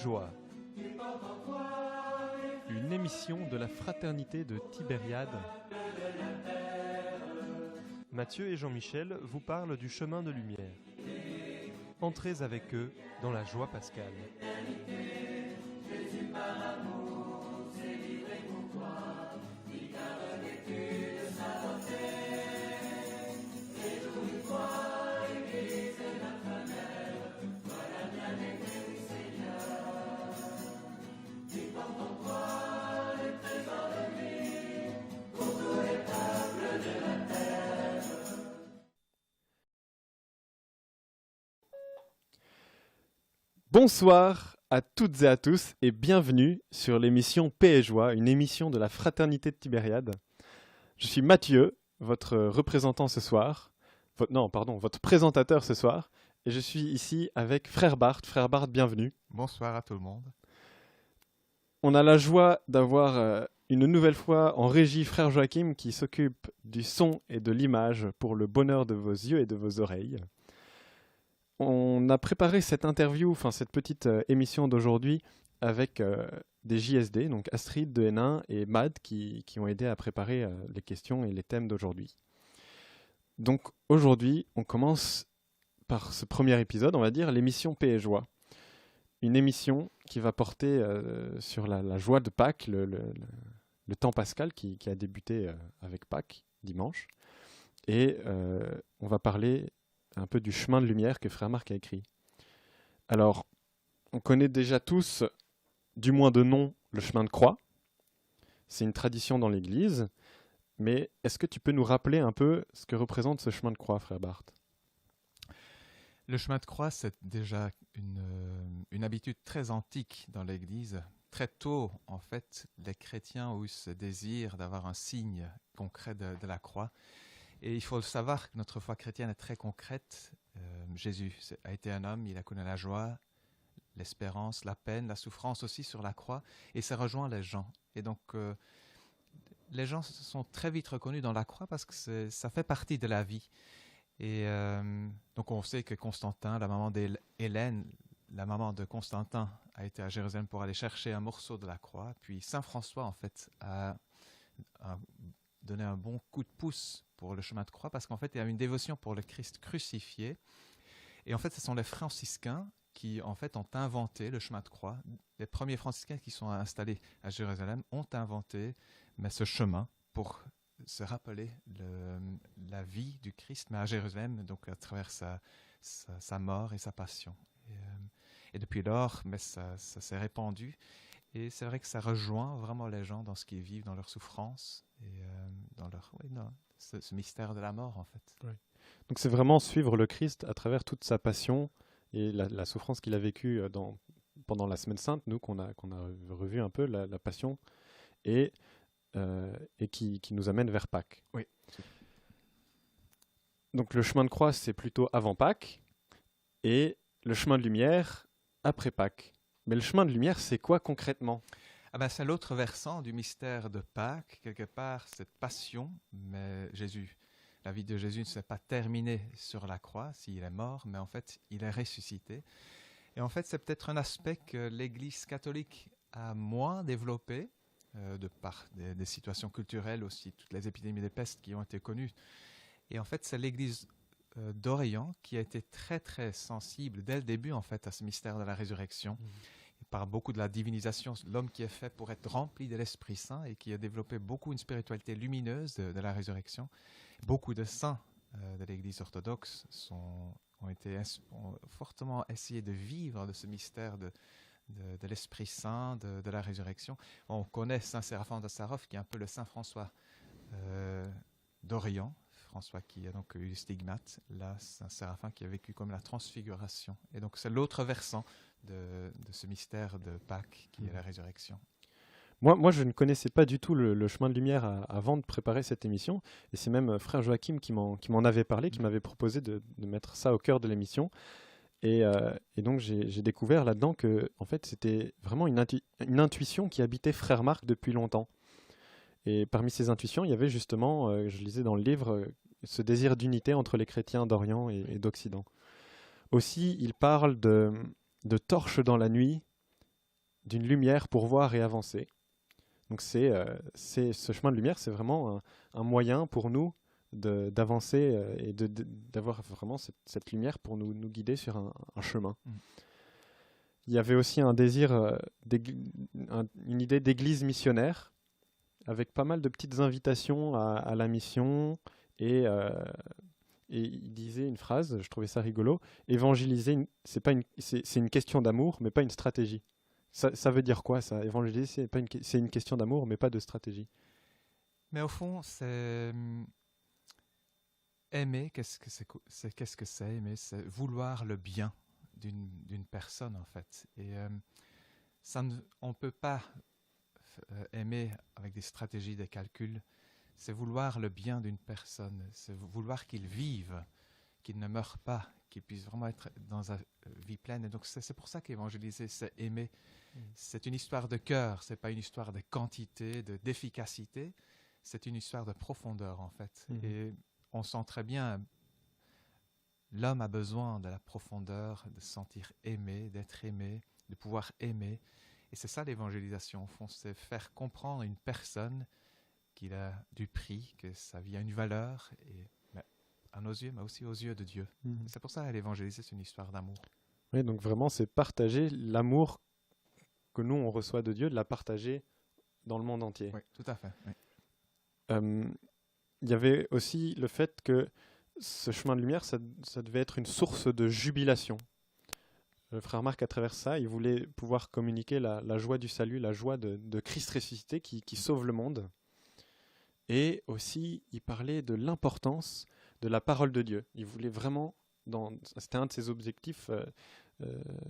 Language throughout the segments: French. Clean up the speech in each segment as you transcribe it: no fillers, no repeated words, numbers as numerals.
Joie, une émission de la Fraternité de Tibériade. Mathieu et Jean-Michel vous parlent du chemin de lumière. Entrez avec eux dans la joie pascale. Bonsoir à toutes et à tous et bienvenue sur l'émission Paix et Joie, une émission de la Fraternité de Tibériade. Je suis Mathieu, votre représentant ce soir, votre présentateur ce soir, et je suis ici avec Frère Bart. Frère Bart, bienvenue. Bonsoir à tout le monde. On a la joie d'avoir une nouvelle fois en régie Frère Joachim qui s'occupe du son et de l'image pour le bonheur de vos yeux et de vos oreilles. On a préparé cette interview, cette petite émission d'aujourd'hui avec des JSD, donc Astrid de Hénin et Mad qui ont aidé à préparer les questions et les thèmes d'aujourd'hui. Donc aujourd'hui, on commence par ce premier épisode, on va dire l'émission Paix et Joie. Une émission qui va porter sur la joie de Pâques, le temps pascal qui a débuté avec Pâques, dimanche. Et on va parler un peu du chemin de lumière que Frère Marc a écrit. Alors, on connaît déjà tous, du moins de nom, le chemin de croix. C'est une tradition dans l'Église. Mais est-ce que tu peux nous rappeler un peu ce que représente ce chemin de croix, Frère Bart ? Le chemin de croix, c'est déjà une habitude très antique dans l'Église. Très tôt, en fait, les chrétiens ont eu ce désir d'avoir un signe concret de la croix. Et il faut le savoir que notre foi chrétienne est très concrète. Jésus a été un homme, il a connu la joie, l'espérance, la peine, la souffrance aussi sur la croix, et ça rejoint les gens. Et donc, les gens se sont très vite reconnus dans la croix parce que ça fait partie de la vie. Et donc, on sait que Constantin, la maman d'Hélène, la maman de Constantin, a été à Jérusalem pour aller chercher un morceau de la croix. Puis Saint François, en fait, a donné un bon coup de pouce pour le chemin de croix, parce qu'en fait, il y a une dévotion pour le Christ crucifié. Et en fait, ce sont les franciscains qui, en fait, ont inventé le chemin de croix. Les premiers franciscains qui sont installés à Jérusalem ont inventé ce chemin pour se rappeler la vie du Christ, mais à Jérusalem, donc à travers sa mort et sa passion. Et depuis lors, ça s'est répandu. Et c'est vrai que ça rejoint vraiment les gens dans ce qu'ils vivent, dans leur souffrance et dans ce mystère de la mort, en fait. Oui. Donc c'est vraiment suivre le Christ à travers toute sa passion et la souffrance qu'il a vécue pendant la Semaine Sainte, nous qu'on a revu un peu la passion et qui nous amène vers Pâques. Oui. Donc le chemin de croix, c'est plutôt avant Pâques et le chemin de lumière après Pâques. Mais le chemin de lumière, c'est quoi concrètement ? C'est l'autre versant du mystère de Pâques, quelque part, cette passion. Mais la vie de Jésus ne s'est pas terminée sur la croix, s'il est mort, mais en fait, il est ressuscité. Et en fait, c'est peut-être un aspect que l'Église catholique a moins développé, de par des situations culturelles aussi, toutes les épidémies de peste qui ont été connues. Et en fait, c'est l'Église d'Orient qui a été très, très sensible dès le début, en fait, à ce mystère de la résurrection. Par beaucoup de la divinisation, l'homme qui est fait pour être rempli de l'Esprit Saint et qui a développé beaucoup une spiritualité lumineuse de la résurrection. Beaucoup de saints de l'Église orthodoxe ont fortement essayé de vivre de ce mystère de l'Esprit Saint, de la résurrection. On connaît Saint Séraphin de Sarov, qui est un peu le Saint François d'Orient, François qui a donc eu le stigmate, là Saint Séraphin qui a vécu comme la transfiguration. Et donc c'est l'autre versant de ce mystère de Pâques qui est la résurrection. Moi, je ne connaissais pas du tout le chemin de lumière avant de préparer cette émission. Et c'est même Frère Joachim qui m'en avait parlé, qui m'avait proposé de mettre ça au cœur de l'émission. Et donc, j'ai découvert là-dedans que en fait, c'était vraiment une intuition qui habitait Frère Marc depuis longtemps. Et parmi ces intuitions, il y avait justement, je lisais dans le livre, ce désir d'unité entre les chrétiens d'Orient et d'Occident. Aussi, il parle de torches dans la nuit d'une lumière pour voir et avancer. Donc ce chemin de lumière, c'est vraiment un moyen pour nous d'avancer et d'avoir vraiment cette lumière pour nous guider sur un chemin. Il y avait aussi un désir, une idée d'église missionnaire, avec pas mal de petites invitations à la mission, et il disait une phrase, je trouvais ça rigolo: évangéliser, c'est une question d'amour, mais pas une stratégie. Ça veut dire quoi, ça? Évangéliser, c'est une question d'amour, mais pas de stratégie. Mais au fond, c'est aimer. Qu'est-ce que c'est aimer? C'est vouloir le bien d'une personne, en fait. Et on ne peut pas aimer avec des stratégies, des calculs. C'est vouloir le bien d'une personne. C'est vouloir qu'il vive, qu'il ne meure pas, qu'il puisse vraiment être dans une vie pleine. Et donc c'est pour ça qu'évangéliser, c'est aimer. C'est une histoire de cœur, c'est pas une histoire de quantité, d'efficacité. C'est une histoire de profondeur, en fait. Et on sent très bien, l'homme a besoin de la profondeur, de se sentir aimé, d'être aimé, de pouvoir aimer. Et c'est ça l'évangélisation, au fond, c'est faire comprendre à une personne qu'il a du prix, que sa vie a une valeur, et à nos yeux, mais aussi aux yeux de Dieu. C'est pour ça que l'évangéliser, c'est une histoire d'amour. Oui, donc vraiment, c'est partager l'amour que nous, on reçoit de Dieu, de la partager dans le monde entier. Oui, tout à fait. Oui. Il y avait aussi le fait que ce chemin de lumière, ça devait être une source de jubilation. Le frère Marc, à travers ça, il voulait pouvoir communiquer la joie du salut, la joie de Christ ressuscité qui sauve le monde. Et aussi, il parlait de l'importance de la parole de Dieu. Il voulait vraiment, c'était un de ses objectifs,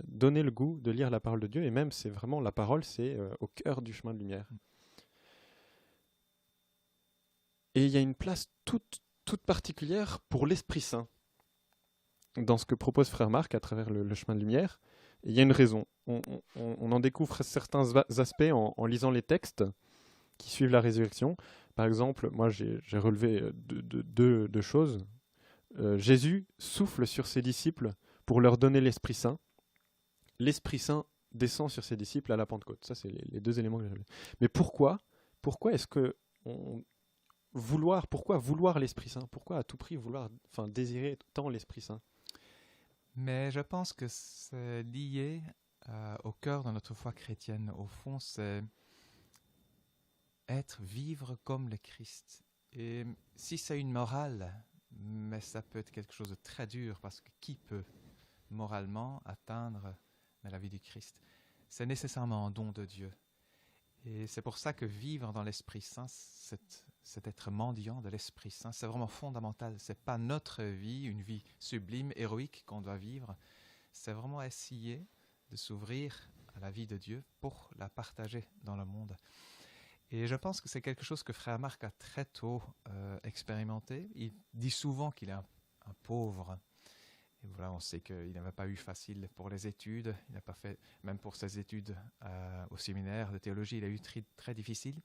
donner le goût de lire la parole de Dieu. Et même, c'est vraiment la parole, c'est au cœur du chemin de lumière. Et il y a une place toute particulière pour l'Esprit Saint dans ce que propose frère Marc à travers le chemin de lumière. Et il y a une raison. On en découvre certains aspects en lisant les textes qui suivent la résurrection. Par exemple, moi j'ai relevé deux choses. Jésus souffle sur ses disciples pour leur donner l'Esprit Saint. L'Esprit Saint descend sur ses disciples à la Pentecôte. Ça, c'est les deux éléments que j'ai relevés. Mais pourquoi est-ce que pourquoi vouloir l'Esprit Saint? Pourquoi à tout prix désirer tant l'Esprit Saint? Mais je pense que c'est lié au cœur de notre foi chrétienne. Au fond, c'est vivre comme le Christ. Et si c'est une morale, mais ça peut être quelque chose de très dur, parce que qui peut moralement atteindre la vie du Christ? C'est nécessairement un don de Dieu. Et c'est pour ça que vivre dans l'Esprit Saint, c'est être mendiant de l'Esprit Saint. C'est vraiment fondamental. C'est pas notre vie, une vie sublime, héroïque qu'on doit vivre. C'est vraiment essayer de s'ouvrir à la vie de Dieu pour la partager dans le monde. Et je pense que c'est quelque chose que frère Marc a très tôt expérimenté. Il dit souvent qu'il est un pauvre. Et voilà, on sait qu'il n'avait pas eu facile pour les études. Il n'a pas fait, même pour ses études au séminaire de théologie, il a eu très difficile.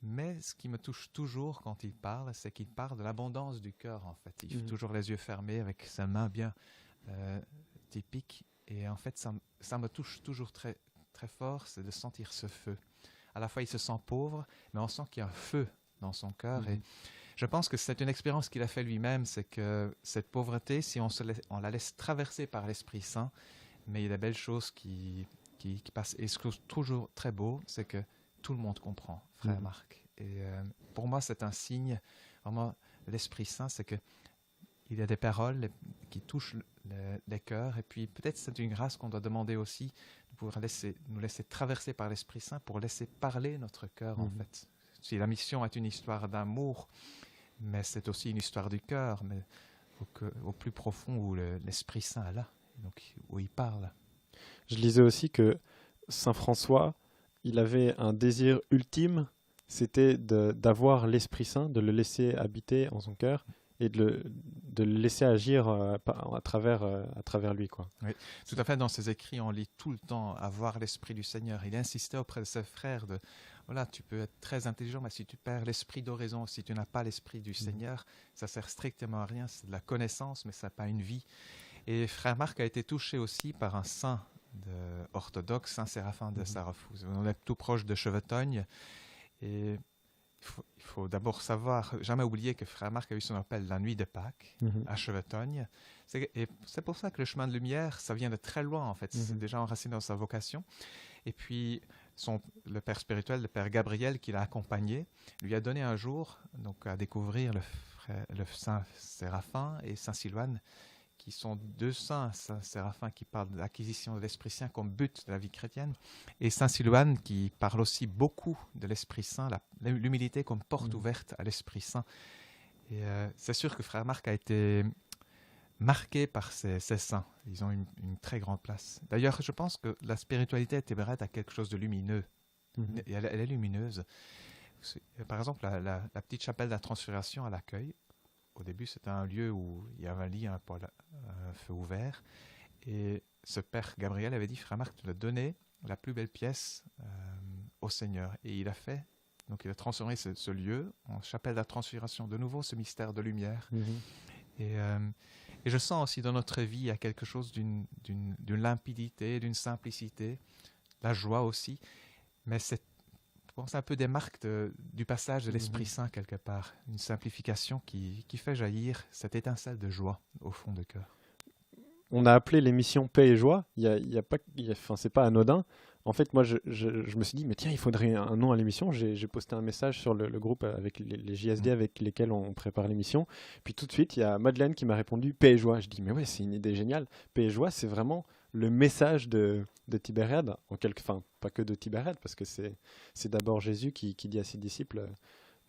Mais ce qui me touche toujours quand il parle, c'est qu'il parle de l'abondance du cœur, en fait. Il fait toujours les yeux fermés avec sa main bien typique. Et en fait, ça me touche toujours très, très fort, c'est de sentir ce feu. À la fois, il se sent pauvre, mais on sent qu'il y a un feu dans son cœur. Et je pense que c'est une expérience qu'il a fait lui-même, c'est que cette pauvreté, si on la laisse traverser par l'Esprit Saint, mais il y a des belles choses qui passent. Et ce que je trouve toujours très beau, c'est que tout le monde comprend, frère Marc. Et pour moi, c'est un signe, vraiment, l'Esprit Saint, c'est que il y a des paroles qui touchent les cœurs. Et puis peut-être c'est une grâce qu'on doit demander aussi, de pouvoir nous laisser traverser par l'Esprit Saint pour laisser parler notre cœur, en fait. Si la mission est une histoire d'amour, mais c'est aussi une histoire du cœur, mais au plus profond où l'Esprit Saint est là, donc où il parle. Je lisais aussi que Saint François, il avait un désir ultime, c'était d'avoir l'Esprit Saint, de le laisser habiter en son cœur et de le laisser agir à travers lui, quoi. Oui, tout à fait. Dans ses écrits, on lit tout le temps avoir l'Esprit du Seigneur. Il insistait auprès de ses frères voilà, tu peux être très intelligent, mais si tu perds l'esprit d'oraison, si tu n'as pas l'Esprit du Seigneur, ça sert strictement à rien. C'est de la connaissance, mais ça n'a pas une vie. Et frère Marc a été touché aussi par un saint orthodoxe Saint-Séraphin de Sarrefouz. On est tout proche de Chevetogne. Et il faut d'abord savoir, jamais oublier que Frère Marc a eu son appel la nuit de Pâques à Chevetogne. Et c'est pour ça que le chemin de lumière, ça vient de très loin en fait. C'est déjà enraciné dans sa vocation. Et puis le père spirituel, le père Gabriel, qui l'a accompagné, lui a donné un jour donc, à découvrir le Saint Séraphin et Saint Silouane, qui sont deux saints, Saint Séraphin qui parle de l'acquisition de l'Esprit Saint comme but de la vie chrétienne, et Saint Silouane qui parle aussi beaucoup de l'Esprit Saint, l'humilité comme porte ouverte à l'Esprit Saint. Et c'est sûr que Frère Marc a été marqué par ces saints. Ils ont une très grande place. D'ailleurs, je pense que la spiritualité théberète a quelque chose de lumineux. Elle est lumineuse. Par exemple, la petite chapelle de la Transfiguration à l'accueil, au début, c'était un lieu où il y avait un lit, un feu ouvert. Et ce père Gabriel avait dit, Frère Marc, tu as donné la plus belle pièce au Seigneur. Et il a fait, donc il a transformé ce lieu en chapelle de la Transfiguration. De nouveau, ce mystère de lumière. Et je sens aussi dans notre vie, il y a quelque chose d'une limpidité, d'une simplicité, la joie aussi. Mais je pense un peu des marques du passage de l'Esprit Saint quelque part, une simplification qui fait jaillir cette étincelle de joie au fond du cœur. On a appelé l'émission Paix et Joie, c'est pas anodin. En fait, moi, je me suis dit, mais tiens, il faudrait un nom à l'émission. J'ai posté un message sur le groupe avec les JSD avec lesquels on prépare l'émission. Puis tout de suite, il y a Madeleine qui m'a répondu Paix et Joie. Je dis, mais ouais, c'est une idée géniale. Paix et Joie, c'est vraiment le message de Tibériade, pas que de Tibériade, parce que c'est d'abord Jésus qui dit à ses disciples,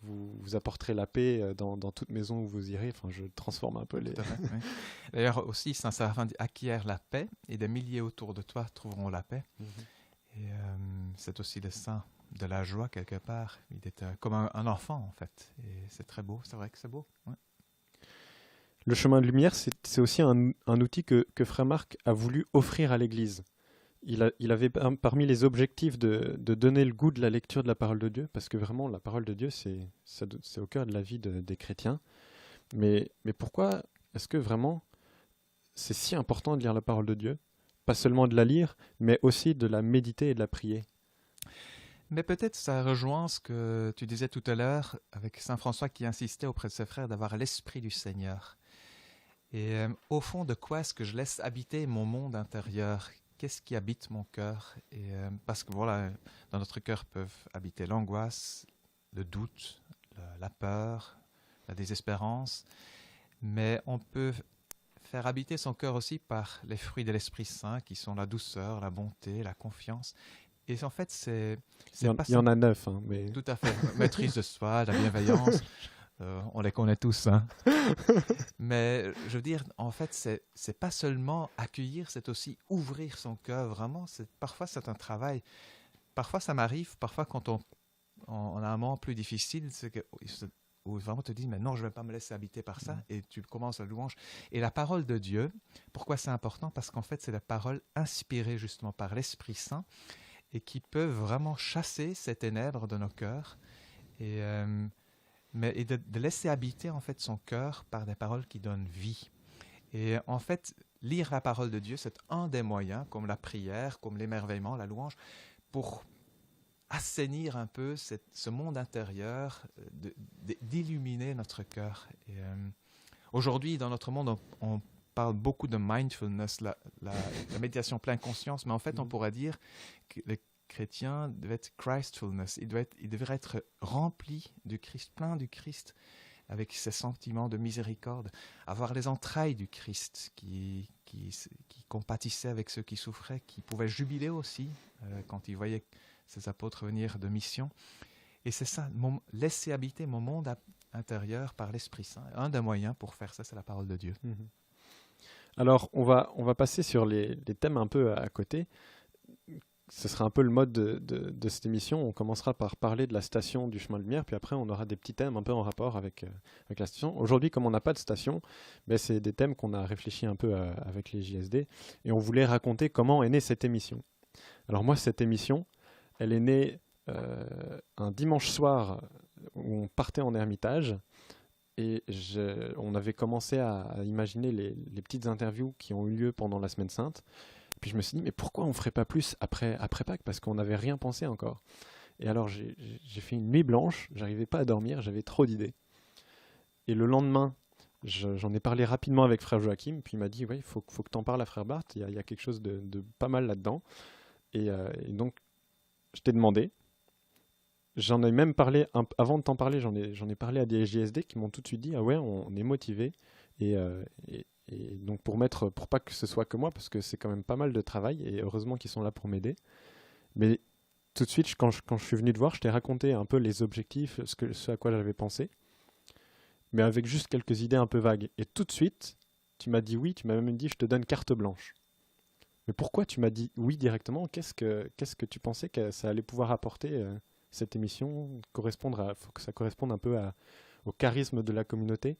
vous apporterez la paix dans toute maison où vous irez. Enfin, je transforme un peu les... Tout à fait, oui. D'ailleurs aussi, Saint Séraphin dit, acquiert la paix, et des milliers autour de toi trouveront la paix. Et c'est aussi le saint de la joie quelque part. Il est comme un enfant en fait. Et c'est très beau, c'est vrai que c'est beau. Ouais. Le chemin de lumière, c'est aussi un outil que Frère Marc a voulu offrir à l'Église. Il avait parmi les objectifs de donner le goût de la lecture de la parole de Dieu, parce que vraiment la parole de Dieu, c'est au cœur de la vie des chrétiens. Mais pourquoi est-ce que vraiment c'est si important de lire la parole de Dieu? Pas seulement de la lire, mais aussi de la méditer et de la prier. Mais peut-être ça rejoint ce que tu disais tout à l'heure avec Saint François qui insistait auprès de ses frères d'avoir l'Esprit du Seigneur. Et au fond, de quoi est-ce que je laisse habiter mon monde intérieur? Qu'est-ce qui habite mon cœur? Et parce que voilà, dans notre cœur peuvent habiter l'angoisse, le doute, la peur, la désespérance. Mais on peut faire habiter son cœur aussi par les fruits de l'Esprit Saint, qui sont la douceur, la bonté, la confiance. Et en fait, il y en a 9. Mais... Tout à fait. Maîtrise de soi, la bienveillance. On les connaît tous. Hein. Mais je veux dire, en fait, c'est pas seulement accueillir, c'est aussi ouvrir son cœur. Vraiment, parfois c'est un travail. Parfois ça m'arrive, parfois quand on a un moment plus difficile, c'est que où vraiment te dis, mais non, je ne vais pas me laisser habiter par ça, et tu commences la louange. Et la parole de Dieu, pourquoi c'est important? Parce qu'en fait, c'est la parole inspirée justement par l'Esprit Saint, et qui peut vraiment chasser ces ténèbres de nos cœurs, et de laisser habiter en fait son cœur par des paroles qui donnent vie. Et en fait, lire la parole de Dieu, c'est un des moyens, comme la prière, comme l'émerveillement, la louange, pour assainir un peu ce monde intérieur, d'illuminer notre cœur. Et, aujourd'hui, dans notre monde, on parle beaucoup de mindfulness, la méditation pleine conscience, mais en fait, on pourrait dire que les chrétiens devaient être Christfulness. Ils devraient être remplis du Christ, pleins du Christ, avec ses sentiments de miséricorde, avoir les entrailles du Christ qui compatissait avec ceux qui souffraient, qui pouvaient jubiler aussi quand ils voyaient ces apôtres venir de mission. Et c'est ça, laisser habiter mon monde intérieur par l'Esprit Saint. Un des moyens pour faire ça, c'est la parole de Dieu. Alors, on va passer sur les thèmes un peu à côté. Ce sera un peu le mode de cette émission. On commencera par parler de la station du chemin de lumière, puis après on aura des petits thèmes un peu en rapport avec la station. Aujourd'hui, comme on n'a pas de station, c'est des thèmes qu'on a réfléchi un peu avec les JSD, et on voulait raconter comment est née cette émission. Alors moi, cette émission, elle est née un dimanche soir où on partait en ermitage, et on avait commencé à imaginer les petites interviews qui ont eu lieu pendant la Semaine Sainte. Puis je me suis dit, mais pourquoi on ferait pas plus après Pâques? Parce qu'on n'avait rien pensé encore. Et alors j'ai fait une nuit blanche, j'arrivais pas à dormir, j'avais trop d'idées. Et le lendemain, j'en ai parlé rapidement avec frère Joachim, puis il m'a dit, ouais, faut que t'en parles à frère Bart, il y a quelque chose de pas mal là-dedans. Et donc, je t'ai demandé. J'en ai même parlé, avant de t'en parler, j'en ai parlé à des JSD qui m'ont tout de suite dit, ah ouais, on est motivé. Et donc pour pas que ce soit que moi, parce que c'est quand même pas mal de travail, et heureusement qu'ils sont là pour m'aider. Mais tout de suite, quand je suis venu te voir, je t'ai raconté un peu les objectifs, ce à quoi j'avais pensé, mais avec juste quelques idées un peu vagues. Et tout de suite, tu m'as dit oui, tu m'as même dit, je te donne carte blanche. Mais pourquoi tu m'as dit oui directement? Qu'est-ce que tu pensais que ça allait pouvoir apporter cette émission, faut que ça corresponde un peu au charisme de la communauté?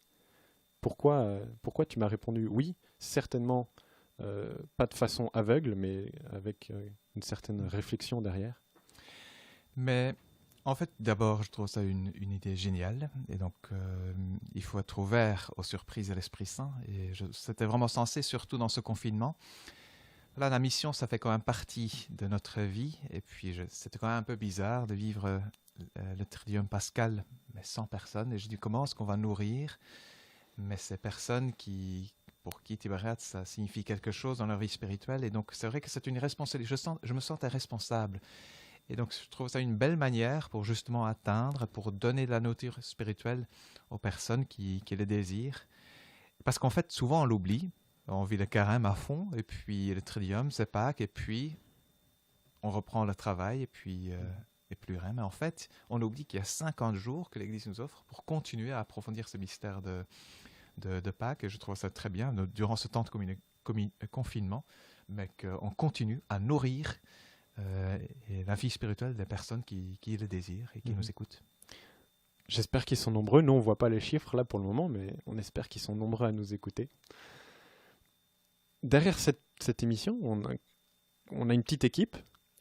Pourquoi tu m'as répondu oui? Certainement pas de façon aveugle, mais avec une certaine réflexion derrière. Mais en fait, d'abord, je trouve ça une idée géniale. Et donc, il faut être ouvert aux surprises de l'Esprit Saint. Et c'était vraiment censé, surtout dans ce confinement. Là, la mission, ça fait quand même partie de notre vie. Et puis, c'était quand même un peu bizarre de vivre le Triduum Pascal, mais sans personne. Et je dis, comment est-ce qu'on va nourrir mais ces personnes pour qui Tibériade, ça signifie quelque chose dans leur vie spirituelle. Et donc, c'est vrai que c'est une responsabilité. Je me sentais responsable. Et donc, je trouve ça une belle manière pour justement atteindre, pour donner de la nourriture spirituelle aux personnes qui les désirent. Parce qu'en fait, souvent, on l'oublie. On vit le carême à fond, et puis le Triduum, c'est Pâques, et puis on reprend le travail, et puis plus rien. Mais en fait, on oublie qu'il y a 50 jours que l'Église nous offre pour continuer à approfondir ce mystère de Pâques. Et je trouve ça très bien, durant ce temps de confinement, mais qu'on continue à nourrir la vie spirituelle des personnes qui le désirent et qui nous écoutent. J'espère qu'ils sont nombreux. Nous, on ne voit pas les chiffres là pour le moment, mais on espère qu'ils sont nombreux à nous écouter. Derrière cette émission, on a une petite équipe.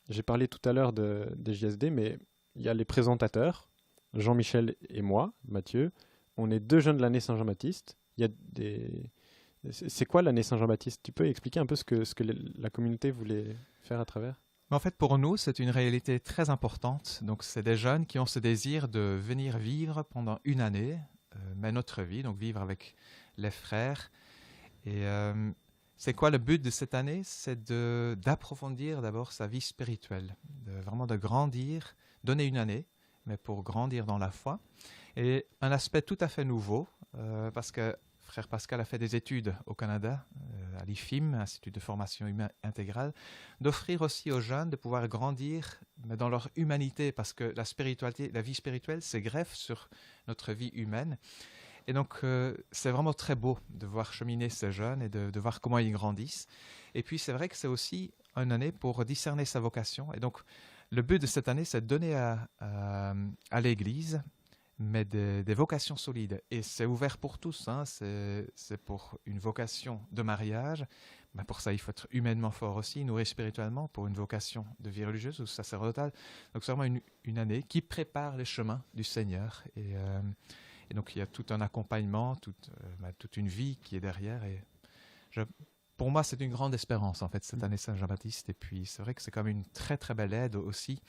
J'ai parlé tout à l'heure des JSD, mais il y a les présentateurs, Jean-Michel et moi, Mathieu. On est 2 jeunes de l'année Saint-Jean-Baptiste. C'est quoi l'année Saint-Jean-Baptiste? Tu peux expliquer un peu ce que la communauté voulait faire à travers? En fait, pour nous, c'est une réalité très importante. Donc, c'est des jeunes qui ont ce désir de venir vivre pendant une année, mais notre vie, donc vivre avec les frères. Et c'est quoi le but de cette année? C'est d'approfondir d'abord sa vie spirituelle, vraiment de grandir, donner une année, mais pour grandir dans la foi. Et un aspect tout à fait nouveau, parce que frère Pascal a fait des études au Canada, à l'IFIM, Institut de formation humaine intégrale, d'offrir aussi aux jeunes de pouvoir grandir mais dans leur humanité, parce que la spiritualité, la vie spirituelle, se greffe sur notre vie humaine. Et donc, c'est vraiment très beau de voir cheminer ces jeunes et de voir comment ils grandissent. Et puis, c'est vrai que c'est aussi une année pour discerner sa vocation. Et donc, le but de cette année, c'est de donner à l'Église mais des vocations solides. Et c'est ouvert pour tous. Hein. C'est pour une vocation de mariage. Mais pour ça, il faut être humainement fort aussi, nourrir spirituellement pour une vocation de vie religieuse ou sacerdotale. Donc, c'est vraiment une année qui prépare les chemins du Seigneur. Et donc, il y a tout un accompagnement, toute une vie qui est derrière. Et pour moi, c'est une grande espérance, en fait, cette année Saint-Jean-Baptiste. Et puis, c'est vrai que c'est comme une très, très belle aide aussi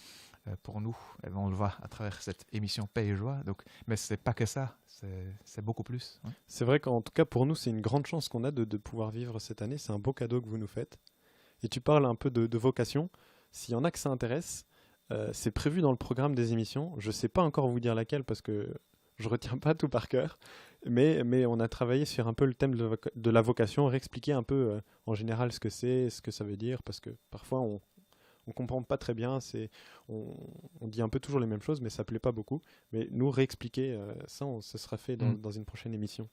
pour nous. Et on le voit à travers cette émission Paix et Joie. Donc, mais ce n'est pas que ça, c'est beaucoup plus. Hein. C'est vrai qu'en tout cas, pour nous, c'est une grande chance qu'on a de pouvoir vivre cette année. C'est un beau cadeau que vous nous faites. Et tu parles un peu de vocation. S'il y en a que ça intéresse, c'est prévu dans le programme des émissions. Je ne sais pas encore vous dire laquelle parce que je retiens pas tout par cœur, mais on a travaillé sur un peu le thème de la vocation, réexpliquer un peu en général ce que c'est, ce que ça veut dire, parce que parfois on comprend pas très bien, on dit un peu toujours les mêmes choses, mais ça plaît pas beaucoup. Mais nous réexpliquer ça, ce sera fait dans une prochaine émission.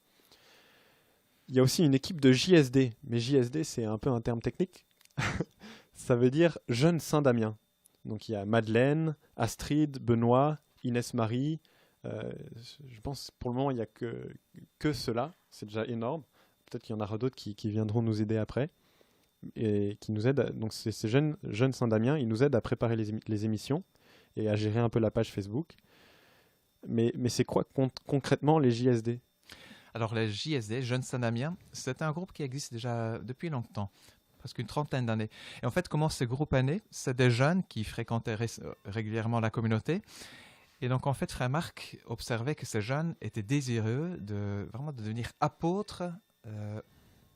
Il y a aussi une équipe de JSD, mais JSD c'est un peu un terme technique. Ça veut dire Jeune Saint-Damien. Donc il y a Madeleine, Astrid, Benoît, Inès-Marie. Je pense pour le moment il n'y a que cela, c'est déjà énorme. Peut-être qu'il y en aura d'autres qui viendront nous aider après et qui nous aident. Donc ces jeunes Saint-Damien, ils nous aident à préparer les émissions et à gérer un peu la page Facebook. Mais c'est quoi concrètement les JSD? Alors les JSD, Jeunes Saint-Damien, c'est un groupe qui existe déjà depuis longtemps. presque une trentaine d'années. Et en fait, comment ce groupe est né? C'est des jeunes qui fréquentaient régulièrement la communauté. Et donc, en fait, Frère Marc observait que ces jeunes étaient désireux vraiment de devenir apôtres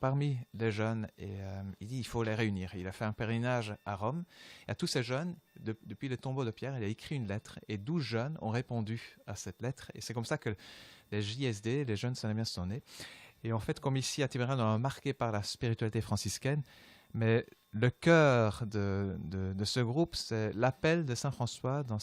parmi les jeunes. Et il dit il faut les réunir. Il a fait un pèlerinage à Rome. Et à tous ces jeunes, depuis le tombeau de Pierre, il a écrit une lettre. Et 12 jeunes ont répondu à cette lettre. Et c'est comme ça que les JSD, les jeunes Saint-Damien, sont nés. Et en fait, comme ici à Tibériade, on est marqué par la spiritualité franciscaine. Mais le cœur de ce groupe, c'est l'appel de Saint François dans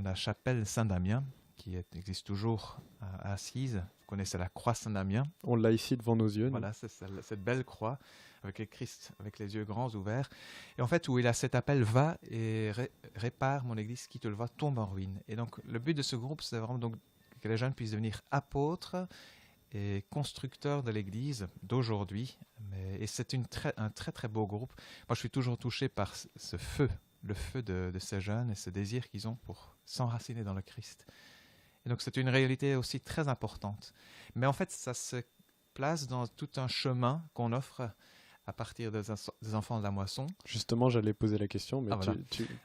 la chapelle Saint-Damien, qui existe toujours à Assise. Vous connaissez la croix Saint-Damien. On l'a ici devant nos yeux. Voilà, c'est cette belle croix avec le Christ, avec les yeux grands ouverts. Et en fait, où il a cet appel, va et répare mon église qui te le voit, tombe en ruine. Et donc, le but de ce groupe, c'est vraiment donc, que les jeunes puissent devenir apôtres et constructeur de l'Église d'aujourd'hui. Et c'est un très très beau groupe. Moi, je suis toujours touché par ce feu, le feu de ces jeunes et ce désir qu'ils ont pour s'enraciner dans le Christ. Et donc, c'est une réalité aussi très importante. Mais en fait, ça se place dans tout un chemin qu'on offre à partir des enfants de la moisson. Justement, j'allais poser la question, mais voilà.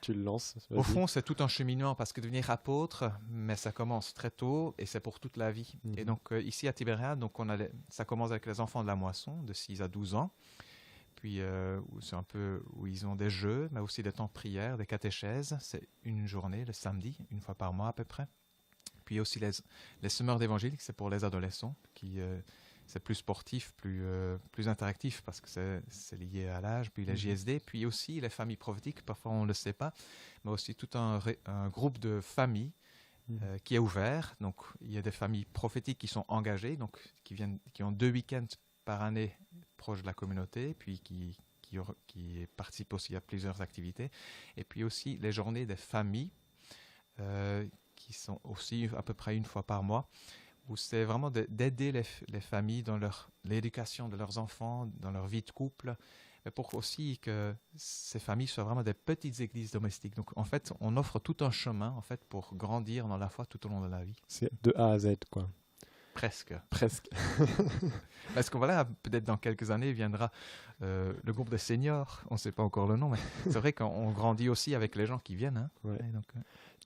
tu le lances. Vas-y. Au fond, c'est tout un cheminement, parce que devenir apôtre, mais ça commence très tôt et c'est pour toute la vie. Et donc, ici à Tibériade, donc ça commence avec les enfants de la moisson, de 6 à 12 ans. Puis, c'est un peu où ils ont des jeux, mais aussi des temps de prière, des catéchèses. C'est une journée, le samedi, une fois par mois à peu près. Puis aussi les semeurs d'évangile, c'est pour les adolescents, c'est plus sportif, plus interactif parce que c'est lié à l'âge, puis les JSD, puis aussi les familles prophétiques, parfois on ne le sait pas, mais aussi tout un groupe de familles qui est ouvert. Donc il y a des familles prophétiques qui sont engagées, donc qui ont 2 week-ends par année proches de la communauté, puis qui participent aussi à plusieurs activités. Et puis aussi les journées des familles qui sont aussi à peu près une fois par mois, où c'est vraiment d'aider les familles dans l'éducation de leurs enfants, dans leur vie de couple, mais pour aussi que ces familles soient vraiment des petites églises domestiques. Donc en fait, on offre tout un chemin en fait pour grandir dans la foi tout au long de la vie. C'est de A à Z, quoi. Presque. Parce que voilà, peut-être dans quelques années viendra le groupe des seniors, on ne sait pas encore le nom, mais c'est vrai qu'on grandit aussi avec les gens qui viennent. Hein. Ouais. Et donc,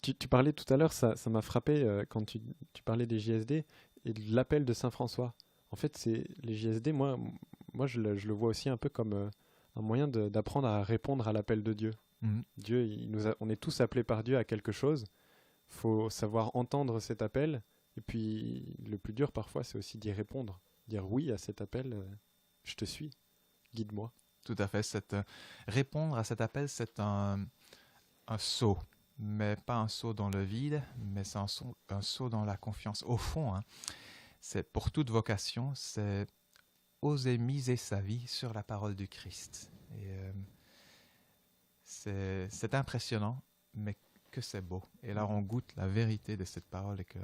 tu parlais tout à l'heure, ça m'a frappé quand tu parlais des JSD et de l'appel de Saint François. En fait, c'est les JSD, moi je le vois aussi un peu comme un moyen d'apprendre à répondre à l'appel de Dieu. Dieu, on est tous appelés par Dieu à quelque chose. Il faut savoir entendre cet appel. Et puis, le plus dur parfois, c'est aussi d'y répondre. Dire oui à cet appel, je te suis, guide-moi. Tout à fait. Répondre à cet appel, c'est un saut. Mais pas un saut dans le vide, mais c'est un saut dans la confiance. Au fond, hein, c'est pour toute vocation, c'est oser miser sa vie sur la parole du Christ. Et c'est impressionnant, mais que c'est beau. Et là, on goûte la vérité de cette parole et que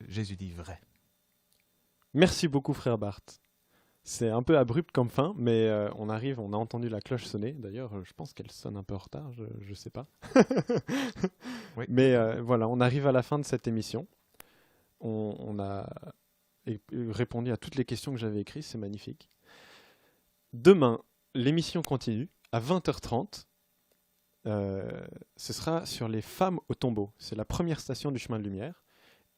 Jésus dit vrai. Merci beaucoup, frère Barth. C'est un peu abrupt comme fin, mais on a entendu la cloche sonner. D'ailleurs, je pense qu'elle sonne un peu en retard, je ne sais pas. Oui. Mais voilà, on arrive à la fin de cette émission. On a répondu à toutes les questions que j'avais écrites, c'est magnifique. Demain, l'émission continue à 20h30. Ce sera sur les femmes au tombeau. C'est la première station du chemin de lumière.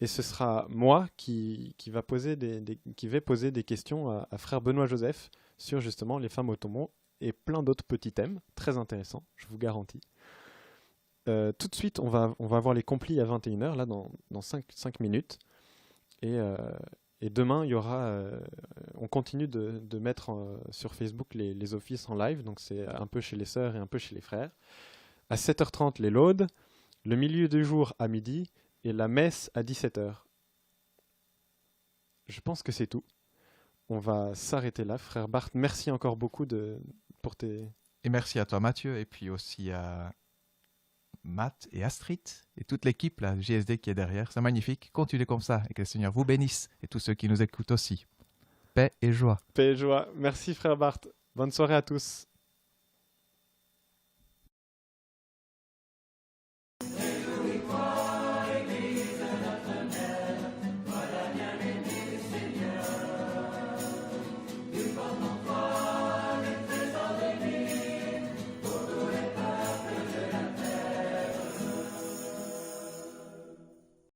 Et ce sera moi qui vais poser des questions à frère Benoît Joseph sur justement les femmes au tombeau et plein d'autres petits thèmes très intéressants, je vous garantis. Tout de suite, on va voir les complis à 21h, là dans 5 minutes. Et demain, il y aura, on continue de mettre sur Facebook les offices en live, donc c'est un peu chez les sœurs et un peu chez les frères. À 7h30, les laudes, le milieu du jour à midi, et la messe à 17h. Je pense que c'est tout. On va s'arrêter là. Frère Barth, merci encore beaucoup pour tes... Et merci à toi, Mathieu, et puis aussi à Matt et Astrid, et toute l'équipe, la JSD qui est derrière. C'est magnifique. Continuez comme ça, et que le Seigneur vous bénisse, et tous ceux qui nous écoutent aussi. Paix et joie. Paix et joie. Merci, frère Barth. Bonne soirée à tous.